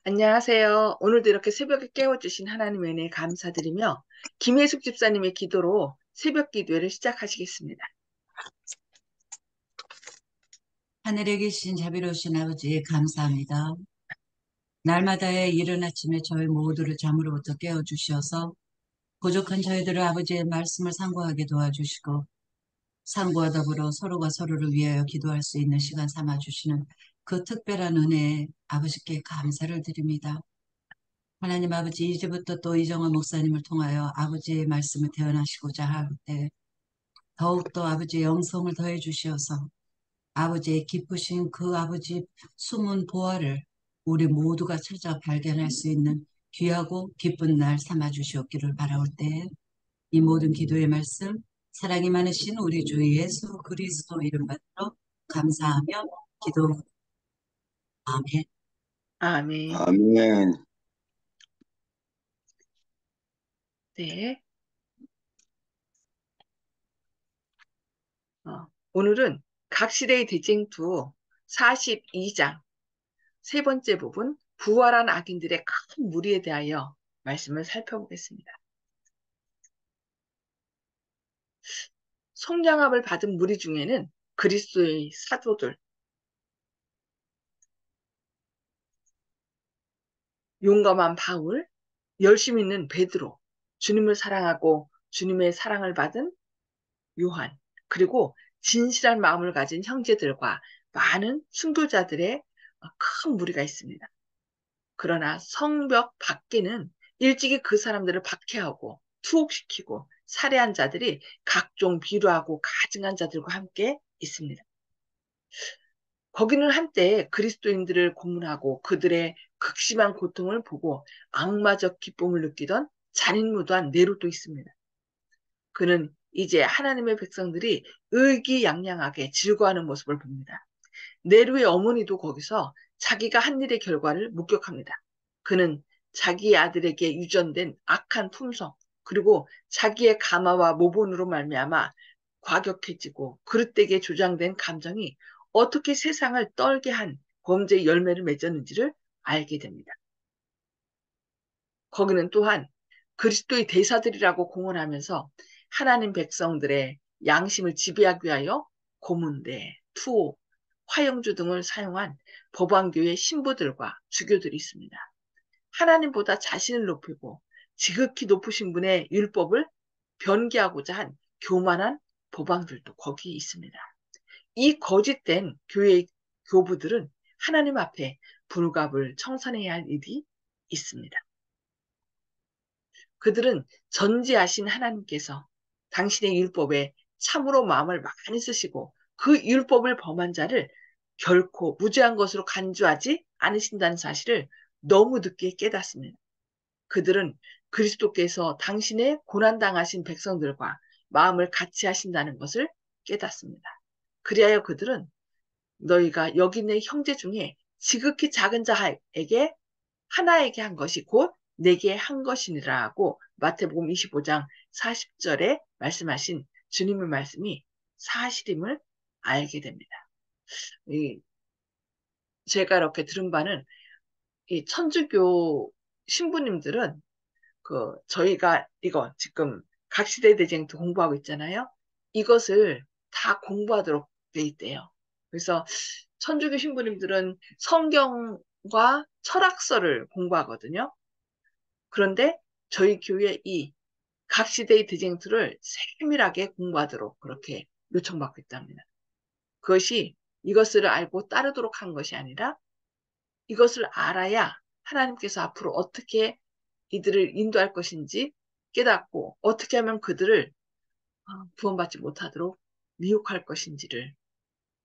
안녕하세요. 오늘도 이렇게 새벽에 깨워주신 하나님의 은혜에 감사드리며 김혜숙 집사님의 기도로 새벽 기도회를 시작하시겠습니다. 하늘에 계신 자비로우신 아버지 감사합니다. 날마다의 이른 아침에 저희 모두를 잠으로부터 깨워주셔서 부족한 저희들을 아버지의 말씀을 상고하게 도와주시고 상고와 더불어 서로가 서로를 위하여 기도할 수 있는 시간 삼아주시는 그 특별한 은혜에 아버지께 감사를 드립니다. 하나님 아버지, 이제부터 또 이정원 목사님을 통하여 아버지의 말씀을 대언하시고자 할 때 더욱더 아버지의 영성을 더해 주시어서 아버지의 기쁘신 그 아버지 숨은 보화를 우리 모두가 찾아 발견할 수 있는 귀하고 기쁜 날 삼아 주시옵기를 바라올 때 이 모든 기도의 말씀 사랑이 많으신 우리 주 예수 그리스도 이름 받들어 감사하며 기도. 아멘. 아멘. 아멘. 네. 오늘은 각시대의 대쟁투 42장 세 번째 부분 부활한 악인들의 큰 무리에 대하여 말씀을 살펴보겠습니다. 성령함을 받은 무리 중에는 그리스도의 사도들, 용감한 바울, 열심 있는 베드로, 주님을 사랑하고 주님의 사랑을 받은 요한, 그리고 진실한 마음을 가진 형제들과 많은 순교자들의 큰 무리가 있습니다. 그러나 성벽 밖에는 일찍이 그 사람들을 박해하고 투옥시키고 살해한 자들이 각종 비루하고 가증한 자들과 함께 있습니다. 거기는 한때 그리스도인들을 고문하고 그들의 극심한 고통을 보고 악마적 기쁨을 느끼던 잔인무도한 네로도 있습니다. 그는 이제 하나님의 백성들이 의기양양하게 즐거워하는 모습을 봅니다. 네로의 어머니도 거기서 자기가 한 일의 결과를 목격합니다. 그는 자기 아들에게 유전된 악한 품성, 그리고 자기의 가마와 모본으로 말미암아 과격해지고 그릇되게 조장된 감정이 어떻게 세상을 떨게 한 범죄의 열매를 맺었는지를 알게 됩니다. 거기는 또한 그리스도의 대사들이라고 공언하면서 하나님 백성들의 양심을 지배하기 위하여 고문대, 투옥, 화형주 등을 사용한 법왕교의 신부들과 주교들이 있습니다. 하나님보다 자신을 높이고 지극히 높으신 분의 율법을 변개하고자 한 교만한 법왕들도 거기 있습니다. 이 거짓된 교회의 교부들은 하나님 앞에 불갑을 청산해야 할 일이 있습니다. 그들은 전지하신 하나님께서 당신의 율법에 참으로 마음을 많이 쓰시고 그 율법을 범한 자를 결코 무죄한 것으로 간주하지 않으신다는 사실을 너무 늦게 깨닫습니다. 그들은 그리스도께서 당신의 고난당하신 백성들과 마음을 같이 하신다는 것을 깨닫습니다. 그리하여 그들은 너희가 여기 내 형제 중에 지극히 작은 자에게 하나에게 한 것이 곧 내게 한 것이니라고 마태복음 25장 40절에 말씀하신 주님의 말씀이 사실임을 알게 됩니다. 제가 이렇게 들은 바는 이 천주교 신부님들은 저희가 이거 지금 각시대 대쟁도 공부하고 있잖아요. 이것을 다 공부하도록 돼 있대요. 그래서 천주교 신부님들은 성경과 철학서를 공부하거든요. 그런데 저희 교회 이 각시대의 대쟁투를 세밀하게 공부하도록 그렇게 요청받고 있답니다. 그것이 이것을 알고 따르도록 한 것이 아니라 이것을 알아야 하나님께서 앞으로 어떻게 이들을 인도할 것인지 깨닫고 어떻게 하면 그들을 구원받지 못하도록 미혹할 것인지를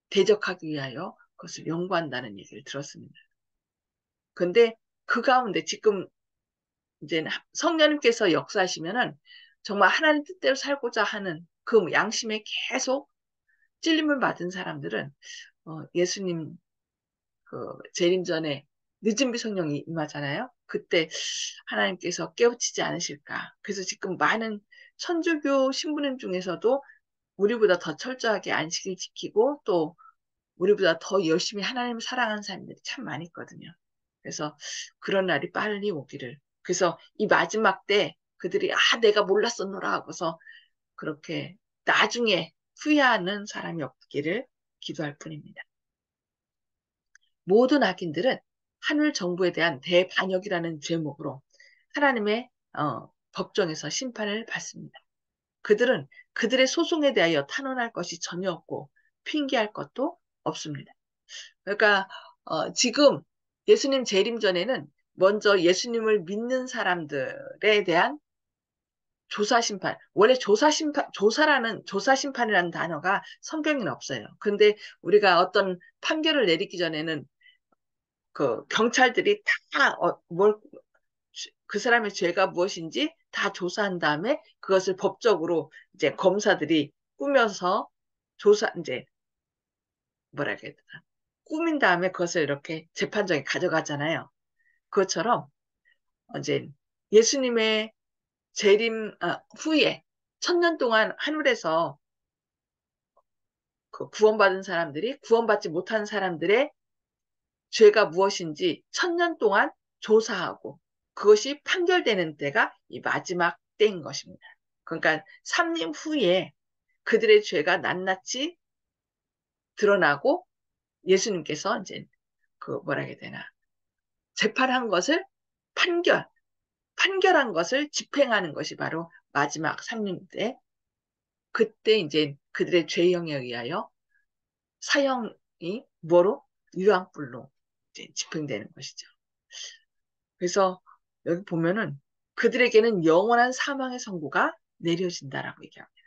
대적하기 위하여 그것을 연구한다는 얘기를 들었습니다. 그런데 그 가운데 지금 이제 성령님께서 역사하시면은 정말 하나님 뜻대로 살고자 하는 그 양심에 계속 찔림을 받은 사람들은 예수님 재림 전에 늦은 비 성령이 임하잖아요. 그때 하나님께서 깨우치지 않으실까. 그래서 지금 많은 천주교 신부님 중에서도 우리보다 더 철저하게 안식을 지키고 또 우리보다 더 열심히 하나님을 사랑하는 사람들이 참 많이 있거든요. 그래서 그런 날이 빨리 오기를. 그래서 이 마지막 때 그들이 내가 몰랐었노라 하고서 그렇게 나중에 후회하는 사람이 없기를 기도할 뿐입니다. 모든 악인들은 하늘 정부에 대한 대반역이라는 죄목으로 하나님의 법정에서 심판을 받습니다. 그들은 그들의 소송에 대하여 탄원할 것이 전혀 없고 핑계할 것도 없습니다. 그러니까 지금 예수님 재림 전에는 먼저 예수님을 믿는 사람들에 대한 조사 심판. 원래 조사 심판이라는 단어가 성경에는 없어요. 근데 우리가 어떤 판결을 내리기 전에는 그 경찰들이 그 사람의 죄가 무엇인지 다 조사한 다음에 그것을 법적으로 이제 검사들이 꾸며서 이제 뭐라 해야 되나. 꾸민 다음에 그것을 이렇게 재판정에 가져가잖아요. 그것처럼 이제 예수님의 재림 후에 1000년 동안 하늘에서 그 구원받은 사람들이 구원받지 못한 사람들의 죄가 무엇인지 1000년 동안 조사하고 그것이 판결되는 때가 이 마지막 때인 것입니다. 그러니까 3년 후에 그들의 죄가 낱낱이 드러나고 예수님께서 이제 그 뭐라 해야 되나 재판한 것을 판결한 것을 집행하는 것이 바로 마지막 3년 때 그때 이제 그들의 죄형에 의하여 사형이 뭐로 유황불로 이제 집행되는 것이죠. 그래서 여기 보면은 그들에게는 영원한 사망의 선고가 내려진다라고 얘기합니다.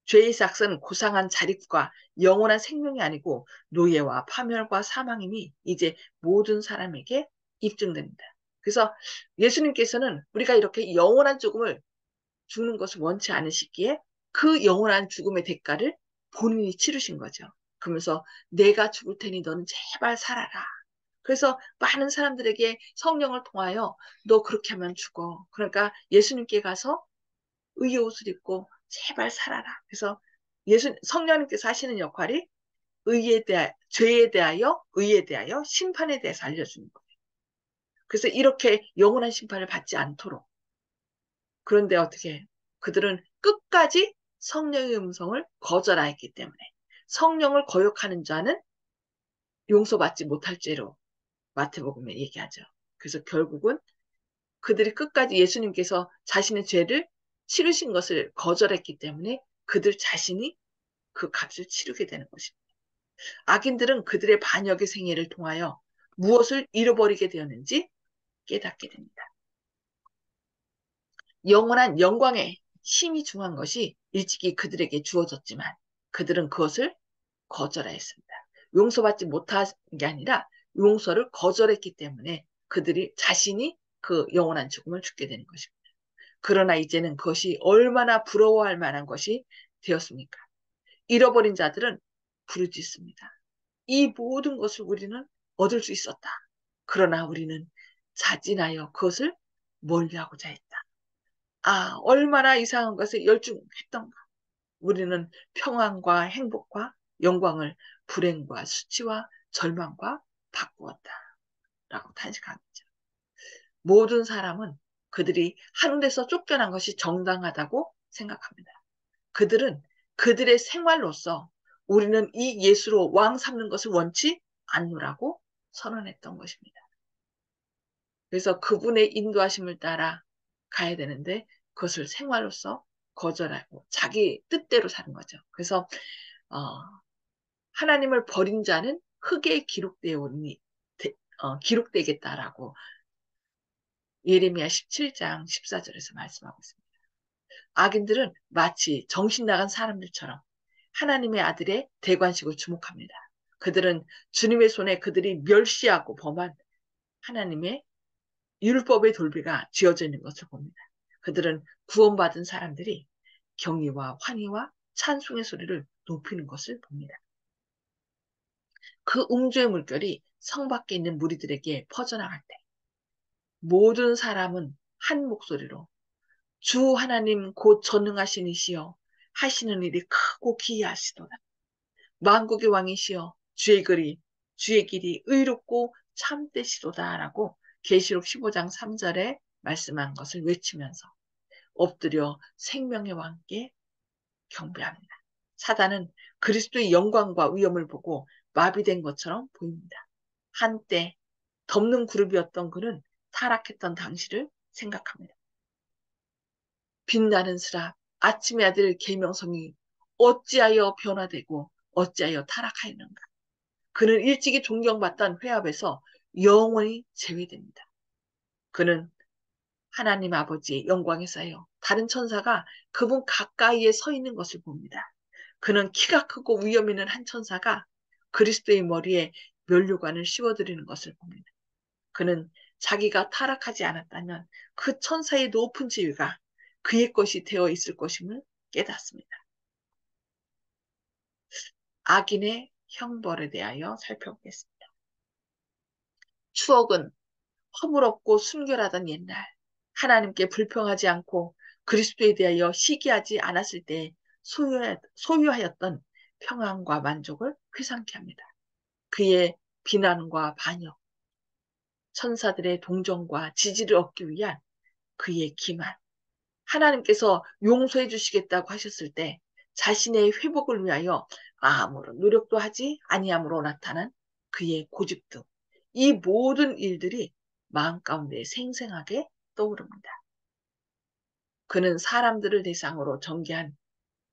죄의 삭은 고상한 자립과 영원한 생명이 아니고 노예와 파멸과 사망임이 이제 모든 사람에게 입증됩니다. 그래서 예수님께서는 우리가 이렇게 영원한 죽는 것을 원치 않으시기에 그 영원한 죽음의 대가를 본인이 치르신 거죠. 그러면서 내가 죽을 테니 너는 제발 살아라. 그래서 많은 사람들에게 성령을 통하여 너 그렇게 하면 죽어. 그러니까 예수님께 가서 의의 옷을 입고 제발 살아라. 그래서 성령님께서 하시는 역할이 죄에 대하여, 의에 대하여, 심판에 대해서 알려주는 거예요. 그래서 이렇게 영원한 심판을 받지 않도록. 그런데 어떻게 그들은 끝까지 성령의 음성을 거절하였기 때문에 성령을 거역하는 자는 용서받지 못할 죄로 마태복음에 얘기하죠. 그래서 결국은 그들이 끝까지 예수님께서 자신의 죄를 치르신 것을 거절했기 때문에 그들 자신이 그 값을 치르게 되는 것입니다. 악인들은 그들의 반역의 생애를 통하여 무엇을 잃어버리게 되었는지 깨닫게 됩니다. 영원한 영광에 힘이 중한 것이 일찍이 그들에게 주어졌지만 그들은 그것을 거절하였습니다. 용서받지 못한 게 아니라 용서를 거절했기 때문에 그들이 자신이 그 영원한 죽음을 죽게 되는 것입니다. 그러나 이제는 그것이 얼마나 부러워할 만한 것이 되었습니까? 잃어버린 자들은 부르짖습니다. 이 모든 것을 우리는 얻을 수 있었다. 그러나 우리는 자진하여 그것을 멀리하고자 했다. 얼마나 이상한 것에 열중했던가. 우리는 평안과 행복과 영광을 불행과 수치와 절망과 바꾸었다. 라고 탄식합니다. 모든 사람은 그들이 하늘에서 쫓겨난 것이 정당하다고 생각합니다. 그들은 그들의 생활로서 우리는 이 예수로 왕 삼는 것을 원치 않노라고 선언했던 것입니다. 그래서 그분의 인도하심을 따라 가야 되는데 그것을 생활로서 거절하고 자기 뜻대로 사는 거죠. 그래서 어, 하나님을 버린 자는 흙에 기록되겠다라고 예레미야 17장 14절에서 말씀하고 있습니다. 악인들은 마치 정신 나간 사람들처럼 하나님의 아들의 대관식을 주목합니다. 그들은 주님의 손에 그들이 멸시하고 범한 하나님의 율법의 돌비가 쥐어져 있는 것을 봅니다. 그들은 구원받은 사람들이 경의와 환희와 찬송의 소리를 높이는 것을 봅니다. 그 음주의 물결이 성 밖에 있는 무리들에게 퍼져나갈 때 모든 사람은 한 목소리로 주 하나님 곧 전능하신 이시여 하시는 일이 크고 기이하시도다. 만국의 왕이시여 주의 길이 의롭고 참되시도다라고 계시록 15장 3절에 말씀한 것을 외치면서 엎드려 생명의 왕께 경배합니다. 사단은 그리스도의 영광과 위엄을 보고 마비된 것처럼 보입니다. 한때 덮는 그룹이었던 그는 타락했던 당시를 생각합니다. 빛나는 스라 아침의 아들 계명성이 어찌하여 변화되고 어찌하여 타락하였는가. 그는 일찍이 존경받던 회합에서 영원히 제외됩니다. 그는 하나님 아버지의 영광에 쌓여 다른 천사가 그분 가까이에 서 있는 것을 봅니다. 그는 키가 크고 위엄 있는 한 천사가 그리스도의 머리에 면류관을 씌워드리는 것을 봅니다. 그는 자기가 타락하지 않았다면 그 천사의 높은 지위가 그의 것이 되어 있을 것임을 깨닫습니다. 악인의 형벌에 대하여 살펴보겠습니다. 추억은 허물없고 순결하던 옛날, 하나님께 불평하지 않고 그리스도에 대하여 시기하지 않았을 때 소유하였던 평안과 만족을 회상케 합니다. 그의 비난과 반역, 천사들의 동정과 지지를 얻기 위한 그의 기만, 하나님께서 용서해 주시겠다고 하셨을 때 자신의 회복을 위하여 아무런 노력도 하지 아니함으로 나타난 그의 고집 등 이 모든 일들이 마음 가운데 생생하게 떠오릅니다. 그는 사람들을 대상으로 전개한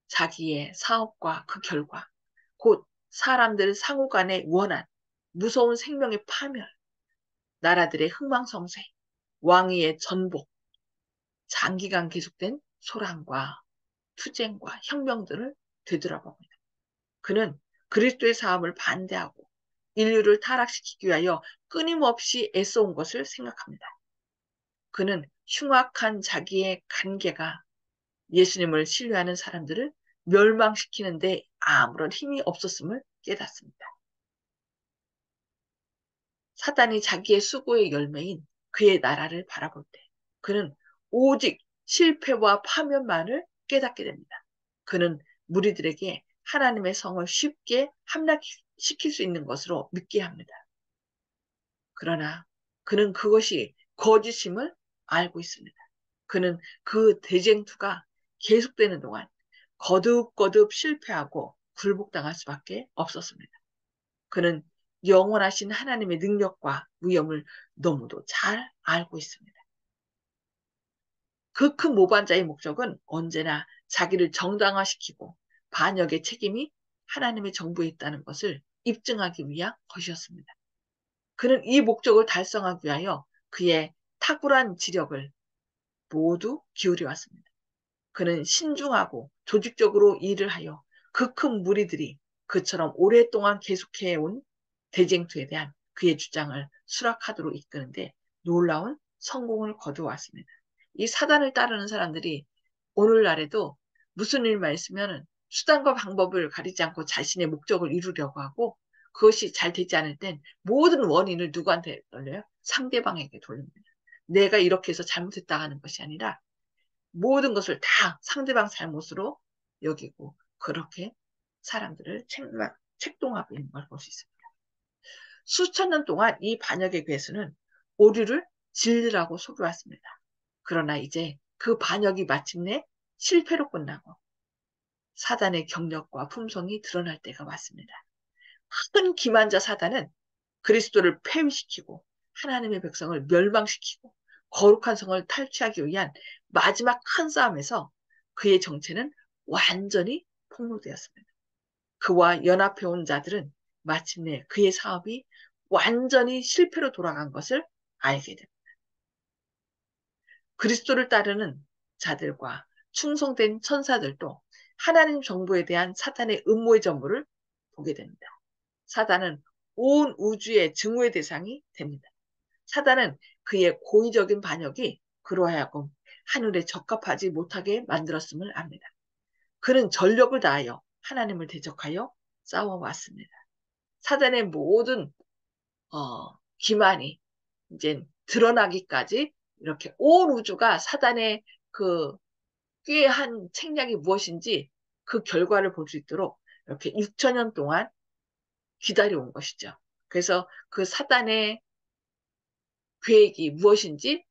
자기의 사업과 그 결과, 곧 사람들 상호 간의 원한, 무서운 생명의 파멸, 나라들의 흥망성쇠, 왕위의 전복, 장기간 계속된 소란과 투쟁과 혁명들을 되돌아봅니다. 그는 그리스도의 사업을 반대하고 인류를 타락시키기 위하여 끊임없이 애써온 것을 생각합니다. 그는 흉악한 자기의 관계가 예수님을 신뢰하는 사람들을 멸망시키는데 아무런 힘이 없었음을 깨닫습니다. 사단이 자기의 수고의 열매인 그의 나라를 바라볼 때 그는 오직 실패와 파멸만을 깨닫게 됩니다. 그는 무리들에게 하나님의 성을 쉽게 함락시킬 수 있는 것으로 믿게 합니다. 그러나 그는 그것이 거짓임을 알고 있습니다. 그는 그 대쟁투가 계속되는 동안 거듭거듭 실패하고 굴복당할 수밖에 없었습니다. 그는 영원하신 하나님의 능력과 위엄을 너무도 잘 알고 있습니다. 그 큰 모반자의 목적은 언제나 자기를 정당화시키고 반역의 책임이 하나님의 정부에 있다는 것을 입증하기 위한 것이었습니다. 그는 이 목적을 달성하기 위하여 그의 탁월한 지력을 모두 기울여 왔습니다. 그는 신중하고 조직적으로 일을 하여 그 큰 무리들이 그처럼 오랫동안 계속해온 대쟁투에 대한 그의 주장을 수락하도록 이끄는데 놀라운 성공을 거두어왔습니다. 이 사단을 따르는 사람들이 오늘날에도 무슨 일만 있으면 수단과 방법을 가리지 않고 자신의 목적을 이루려고 하고 그것이 잘 되지 않을 땐 모든 원인을 누구한테 돌려요? 상대방에게 돌립니다. 내가 이렇게 해서 잘못했다 하는 것이 아니라 모든 것을 다 상대방 잘못으로 여기고 그렇게 사람들을 책동하고 있는 걸 볼 수 있습니다. 수천 년 동안 이 반역의 괴수는 오류를 진리라고 속여왔습니다. 그러나 이제 그 반역이 마침내 실패로 끝나고 사단의 경력과 품성이 드러날 때가 왔습니다. 큰 기만자 사단은 그리스도를 폐위시키고 하나님의 백성을 멸망시키고 거룩한 성을 탈취하기 위한 마지막 큰 싸움에서 그의 정체는 완전히 폭로되었습니다. 그와 연합해온 자들은 마침내 그의 사업이 완전히 실패로 돌아간 것을 알게 됩니다. 그리스도를 따르는 자들과 충성된 천사들도 하나님 정부에 대한 사탄의 음모의 전부를 보게 됩니다. 사단은 온 우주의 증오의 대상이 됩니다. 사단은 그의 고의적인 반역이 그로 하여금 하늘에 적합하지 못하게 만들었음을 압니다. 그는 전력을 다하여 하나님을 대적하여 싸워왔습니다. 사단의 모든 기만이 이제 드러나기까지 이렇게 온 우주가 사단의 그 꾀한 책략이 무엇인지 그 결과를 볼 수 있도록 이렇게 6천년 동안 기다려온 것이죠. 그래서 그 사단의 계획이 무엇인지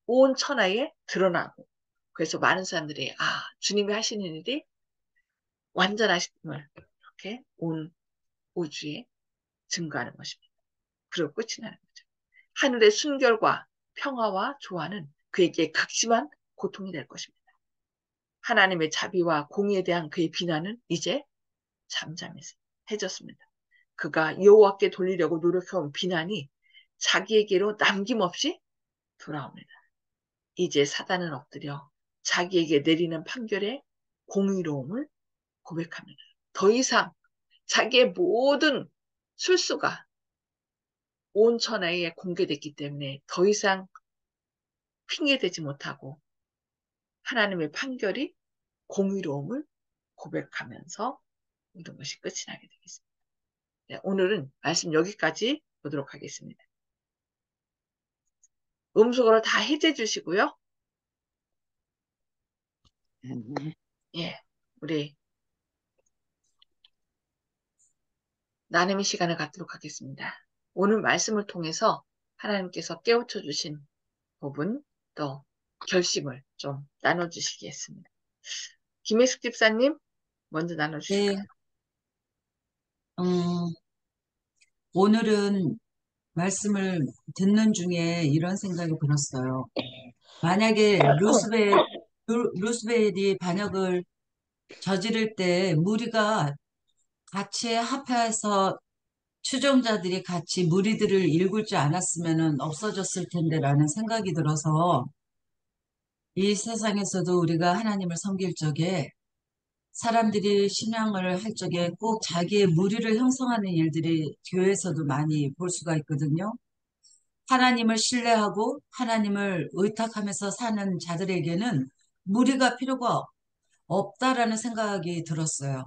온 천하에 드러나고, 그래서 많은 사람들이 주님이 하시는 일이 완전하심을 이렇게 온 우주에 증거하는 것입니다. 그리고 끝이 나는 거죠. 하늘의 순결과 평화와 조화는 그에게 극심한 고통이 될 것입니다. 하나님의 자비와 공의에 대한 그의 비난은 이제 잠잠해졌습니다. 그가 여호와께 돌리려고 노력해온 비난이 자기에게로 남김없이 돌아옵니다. 이제 사단은 엎드려 자기에게 내리는 판결의 공의로움을 고백합니다. 더 이상 자기의 모든 술수가 온 천하에 공개됐기 때문에 더 이상 핑계대지 못하고 하나님의 판결이 공의로움을 고백하면서 모든 것이 끝이 나게 되겠습니다. 네, 오늘은 말씀 여기까지 보도록 하겠습니다. 음속으로 다 해제 주시고요. 예, 우리 나눔의 시간을 갖도록 하겠습니다. 오늘 말씀을 통해서 하나님께서 깨우쳐 주신 부분 또 결심을 좀 나눠주시겠습니다. 김혜숙 집사님 먼저 네, 나눠주실까요? 음, 오늘은 말씀을 듣는 중에 이런 생각이 들었어요. 만약에 루스벨이 반역을 저지를 때 무리가 같이 합해서 추종자들이 같이 무리들을 일굴 줄 않았으면 없어졌을 텐데라는 생각이 들어서 이 세상에서도 우리가 하나님을 섬길 적에 사람들이 신앙을 할 적에 꼭 자기의 무리를 형성하는 일들이 교회에서도 많이 볼 수가 있거든요. 하나님을 신뢰하고 하나님을 의탁하면서 사는 자들에게는 무리가 필요가 없다라는 생각이 들었어요.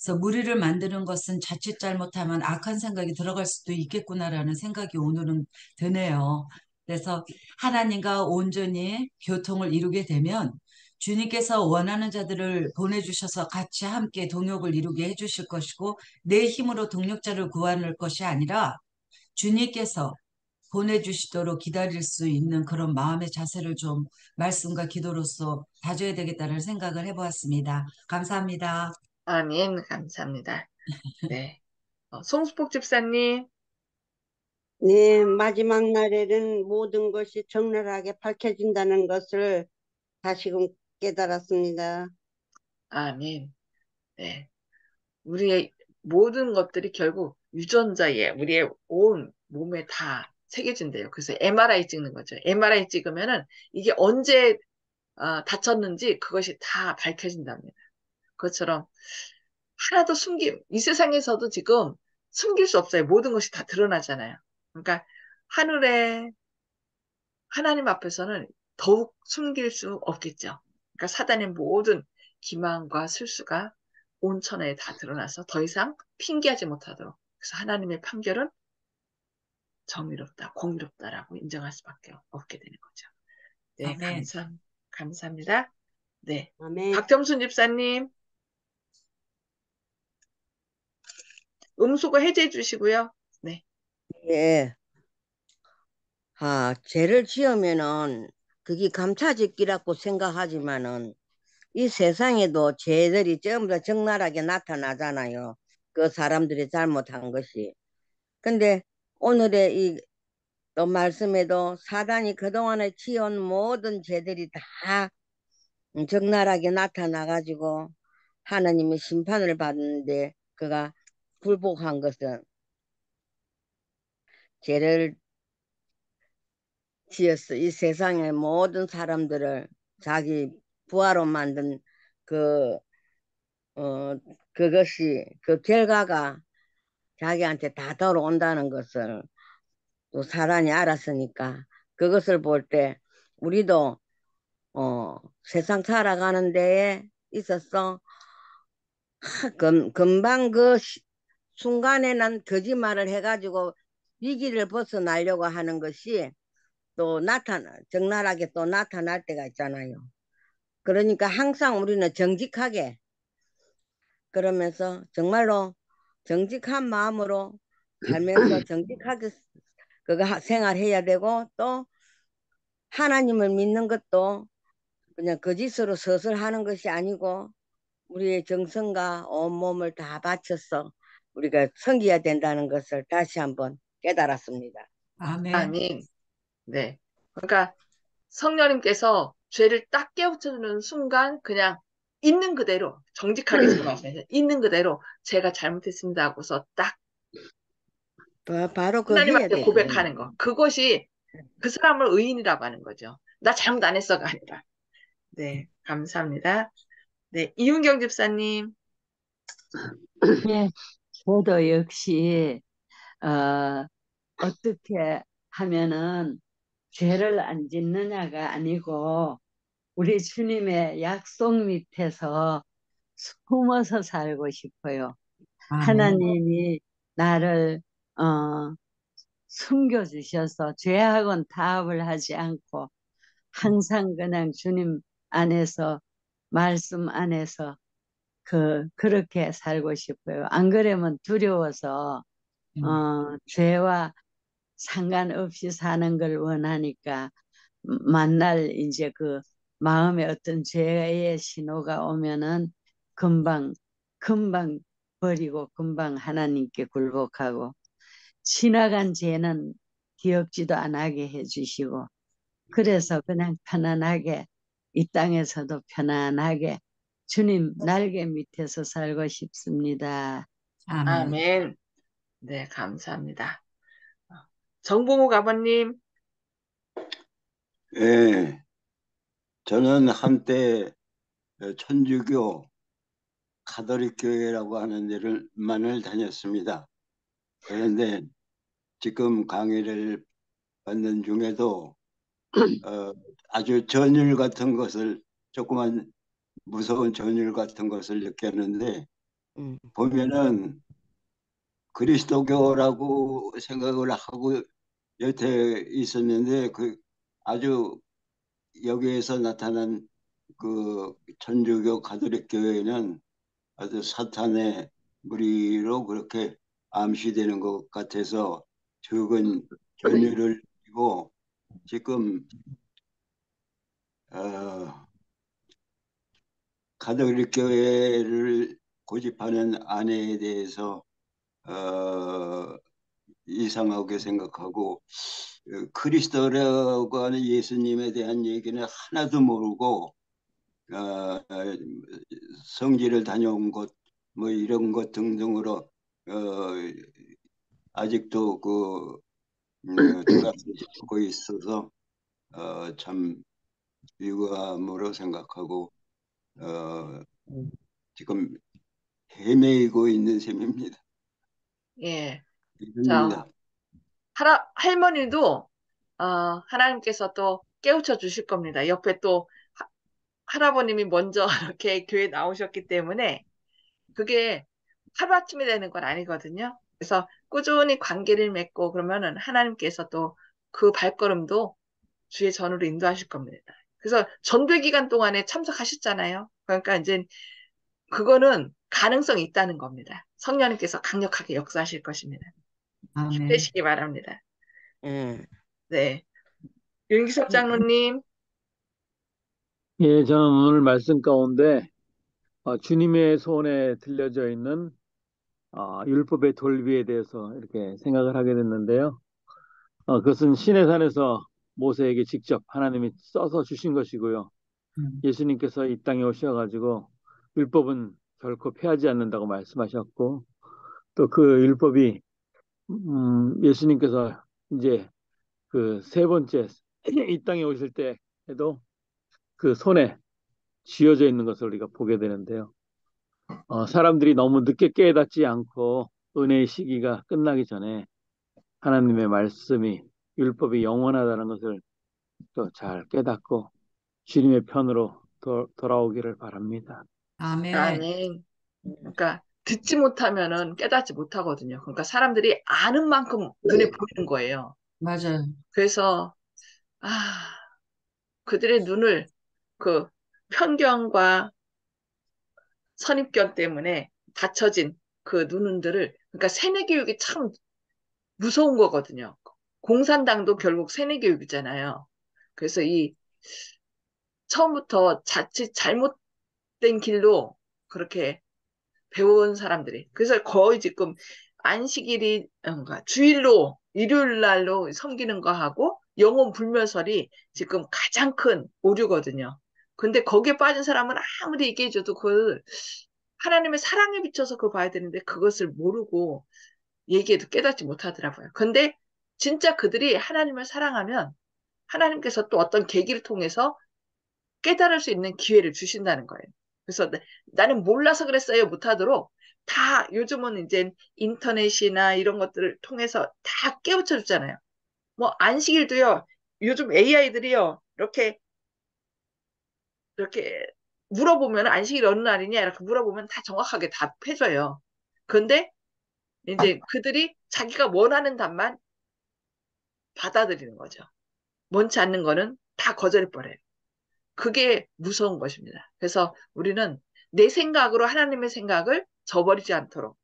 그래서 무리를 만드는 것은 자칫 잘못하면 악한 생각이 들어갈 수도 있겠구나라는 생각이 오늘은 드네요. 그래서 하나님과 온전히 교통을 이루게 되면 주님께서 원하는 자들을 보내주셔서 같이 함께 동역을 이루게 해주실 것이고 내 힘으로 동력자를 구하는 것이 아니라 주님께서 보내주시도록 기다릴 수 있는 그런 마음의 자세를 좀 말씀과 기도로서 다져야 되겠다는 생각을 해보았습니다. 감사합니다. 아멘, 감사합니다. 네. 송수복 집사님, 네, 마지막 날에는 모든 것이 적나라하게 밝혀진다는 것을 다시금 깨달았습니다. 아멘. 네. 우리의 모든 것들이 결국 유전자에 우리의 온 몸에 다 새겨진대요. 그래서 MRI 찍는 거죠. MRI 찍으면은 이게 언제 다쳤는지 그것이 다 밝혀진답니다. 그것처럼 하나도 이 세상에서도 지금 숨길 수 없어요. 모든 것이 다 드러나잖아요. 그러니까 하늘에 하나님 앞에서는 더욱 숨길 수 없겠죠. 그러니까 사단의 모든 기만과 술수가 온 천하에 다 드러나서 더 이상 핑계하지 못하도록. 그래서 하나님의 판결은 정의롭다, 공의롭다라고 인정할 수밖에 없게 되는 거죠. 네, 아멘. 감사합니다. 네, 아멘. 박점순 집사님, 음소거 해제해 주시고요. 네, 예. 죄를 지으면은 그게 감차짓기라고 생각하지만은 이 세상에도 죄들이 전부 다 적나라하게 나타나잖아요. 그 사람들이 잘못한 것이. 근데 오늘의 이 또 말씀에도 사단이 그동안에 지은 모든 죄들이 다 적나라하게 나타나가지고 하나님의 심판을 받는데 그가 굴복한 것은 죄를 지었어. 이 세상의 모든 사람들을 자기 부하로 만든 그, 그것이, 그 결과가 자기한테 다 돌아온다는 것을 또 사람이 알았으니까 그것을 볼 때 우리도, 세상 살아가는 데에 있어서 금방 그 순간에는 거짓말을 해가지고 위기를 벗어나려고 하는 것이 또 적나라하게 또 나타날 때가 있잖아요. 그러니까 항상 우리는 정직하게 그러면서 정말로 정직한 마음으로 살면서 정직하게 그거 생활해야 되고, 또 하나님을 믿는 것도 그냥 거짓으로 서술 하는 것이 아니고 우리의 정성과 온몸을 다 바쳐서 우리가 섬겨야 된다는 것을 다시 한번 깨달았습니다. 아멘. 아멘. 네. 그러니까 성령님께서 죄를 딱 깨우쳐주는 순간 그냥 있는 그대로 정직하게 생각하세요. 있는 그대로 제가 잘못했습니다 하고서 딱 바로 그 해야 하나님한테 되죠. 고백하는 거. 그것이 그 사람을 의인이라고 하는 거죠. 나 잘못 안 했어가 아니라. 네, 감사합니다. 네, 이윤경 집사님. 예, 저도 역시 어, 어떻게 하면은 죄를 안 짓느냐가 아니고 우리 주님의 약속 밑에서 숨어서 살고 싶어요. 아멘. 하나님이 나를 어, 숨겨주셔서 죄하고는 타협을 하지 않고 항상 그냥 주님 안에서 말씀 안에서 그렇게 살고 싶어요. 안 그러면 두려워서 죄와 상관없이 사는 걸 원하니까 만날 이제 그 마음에 어떤 죄의 신호가 오면은 금방 금방 버리고 금방 하나님께 굴복하고 지나간 죄는 기억지도 안 하게 해주시고 그래서 그냥 편안하게 이 땅에서도 편안하게 주님 날개 밑에서 살고 싶습니다. 아멘. 아멘. 네, 감사합니다. 정봉욱 아버님. 예, 저는 한때 천주교 가톨릭 교회라고 하는 데를만을 다녔습니다. 그런데 지금 강의를 받는 중에도 아주 전율 같은 것을 조그만 무서운 전율 같은 것을 느꼈는데 보면은 그리스도교라고 생각을 하고 여태 있었는데 그 아주 여기에서 나타난 그 천주교 가톨릭 교회는 아주 사탄의 무리로 그렇게 암시되는 것 같아서 적은 전율을 띠고 지금 가톨릭 교회를 고집하는 아내에 대해서 어, 이상하게 생각하고 그리스도라고 하는 예수님에 대한 얘기는 하나도 모르고 성지를 다녀온 것 뭐 이런 것 등등으로 아직도 들어서 살고 있어서 참 유감으로 생각하고 지금 헤매이고 있는 셈입니다. 예. 자, 이릅니다. 할머니도 하나님께서 또 깨우쳐 주실 겁니다. 옆에 또 할아버님이 먼저 이렇게 교회 나오셨기 때문에 그게 하루아침에 되는 건 아니거든요. 그래서 꾸준히 관계를 맺고 그러면은 하나님께서 또 그 발걸음도 주의 전으로 인도하실 겁니다. 그래서 전도 기간 동안에 참석하셨잖아요. 그러니까 이제 그거는 가능성이 있다는 겁니다. 성령님께서 강력하게 역사하실 것입니다. 아멘. 힘내시기 바랍니다. 예. 네. 윤기석 장로님. 예, 저는 오늘 말씀 가운데 주님의 손에 들려져 있는 율법의 돌비에 대해서 이렇게 생각을 하게 됐는데요. 그것은 시내산에서 모세에게 직접 하나님이 써서 주신 것이고요. 예수님께서 이 땅에 오셔가지고 율법은 결코 폐하지 않는다고 말씀하셨고 또 그 율법이 예수님께서 이제 그 세 번째 이 땅에 오실 때에도 그 손에 쥐어져 있는 것을 우리가 보게 되는데요. 사람들이 너무 늦게 깨닫지 않고 은혜의 시기가 끝나기 전에 하나님의 말씀이 율법이 영원하다는 것을 또 잘 깨닫고 주님의 편으로 돌아오기를 바랍니다. 아멘. 아멘. 그러니까 듣지 못하면은 깨닫지 못하거든요. 그러니까 사람들이 아는 만큼 눈에 보이는 거예요. 맞아요. 그래서 아, 그들의 눈을 그 편견과 선입견 때문에 닫혀진 그 눈들을 그러니까 세뇌 교육이 참 무서운 거거든요. 공산당도 결국 세뇌교육이잖아요. 그래서 이 처음부터 자칫 잘못된 길로 그렇게 배운 사람들이. 그래서 거의 지금 안식일이, 그러니까 주일로, 일요일 날로 섬기는 거 하고 영혼 불멸설이 지금 가장 큰 오류거든요. 근데 거기에 빠진 사람은 아무리 얘기해줘도 그걸 하나님의 사랑에 비춰서 그걸 봐야 되는데 그것을 모르고 얘기해도 깨닫지 못하더라고요. 근데 진짜 그들이 하나님을 사랑하면 하나님께서 또 어떤 계기를 통해서 깨달을 수 있는 기회를 주신다는 거예요. 그래서 나는 몰라서 그랬어요 못하도록 다 요즘은 이제 인터넷이나 이런 것들을 통해서 다 깨우쳐 주잖아요. 뭐 안식일도요. 요즘 AI들이요. 이렇게 물어보면 안식일 어느 날이냐 이렇게 물어보면 다 정확하게 답해줘요. 그런데 이제 그들이 자기가 원하는 답만 받아들이는 거죠. 원치 않는 거는 다 거절해버려요. 그게 무서운 것입니다. 그래서 우리는 내 생각으로 하나님의 생각을 저버리지 않도록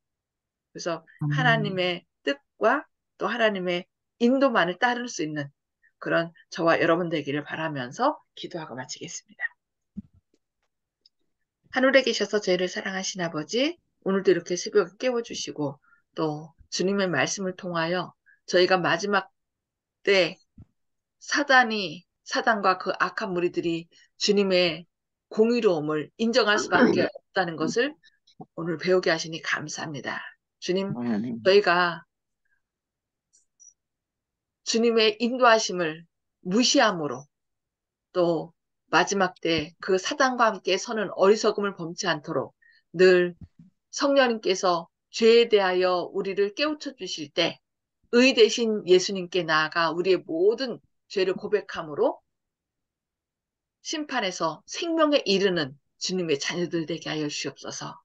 그래서 하나님의 뜻과 또 하나님의 인도만을 따를 수 있는 그런 저와 여러분 되기를 바라면서 기도하고 마치겠습니다. 하늘에 계셔서 저희를 사랑하신 아버지, 오늘도 이렇게 새벽에 깨워주시고 또 주님의 말씀을 통하여 저희가 마지막 때 사단과 그 악한 무리들이 주님의 공의로움을 인정할 수밖에 없다는 것을 오늘 배우게 하시니 감사합니다. 주님, 저희가 주님의 인도하심을 무시함으로 또 마지막 때 그 사단과 함께 서는 어리석음을 범치 않도록 늘 성령님께서 죄에 대하여 우리를 깨우쳐 주실 때 의 대신 예수님께 나아가 우리의 모든 죄를 고백함으로 심판에서 생명에 이르는 주님의 자녀들 되게 하여 주시옵소서.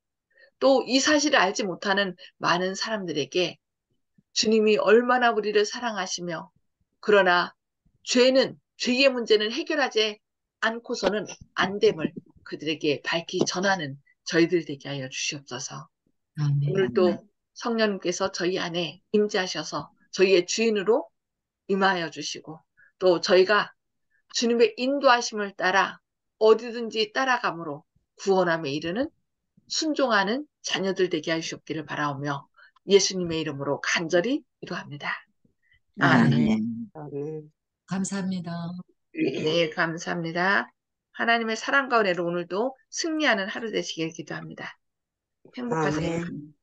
또 이 사실을 알지 못하는 많은 사람들에게 주님이 얼마나 우리를 사랑하시며 그러나 죄의 문제는 해결하지 않고서는 안 됨을 그들에게 밝히 전하는 저희들 되게 하여 주시옵소서. 오늘도 성령님께서 저희 안에 임재하셔서 저희의 주인으로 임하여 주시고 또 저희가 주님의 인도하심을 따라 어디든지 따라감으로 구원함에 이르는 순종하는 자녀들 되게 하시옵기를 바라오며 예수님의 이름으로 간절히 기도합니다. 아멘. 감사합니다. 네, 감사합니다. 하나님의 사랑과 은혜로 오늘도 승리하는 하루 되시길 기도합니다. 행복하세요. 아멘.